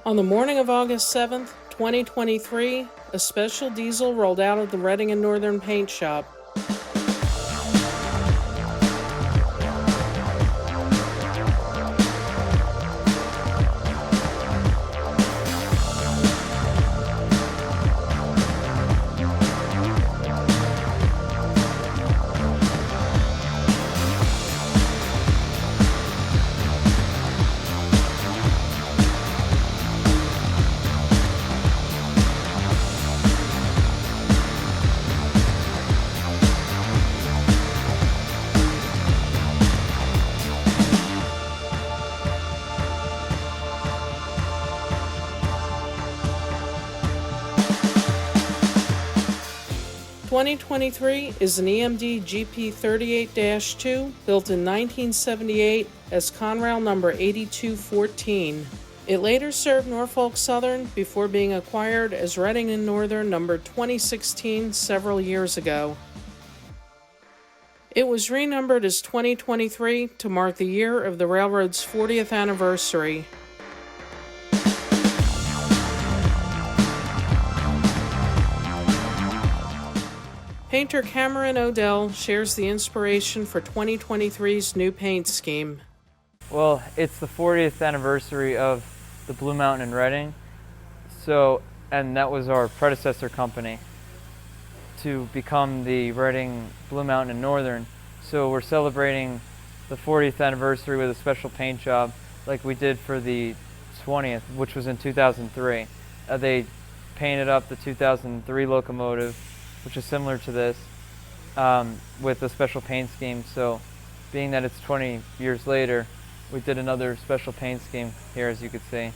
On the morning of August 7th, 2023, a special diesel rolled out of the Reading and Northern paint shop. "2023 is an EMD GP38-2 built in 1978 as Conrail number 8214. It later served Norfolk Southern before being acquired as Reading and Northern number 2016 several years ago. It was renumbered as 2023 to mark the year of the railroad's 40th anniversary. Painter Cameron Odell shares the inspiration for 2023's new paint scheme. Well, it's the 40th anniversary of the Blue Mountain in Reading, and that was our predecessor company to become the Reading Blue Mountain and Northern. So we're celebrating the 40th anniversary with a special paint job like we did for the 20th, which was in 2003. They painted up the 2003 locomotive, which is similar to this, with a special paint scheme. So being that it's 20 years later, we did another special paint scheme here, as you could see.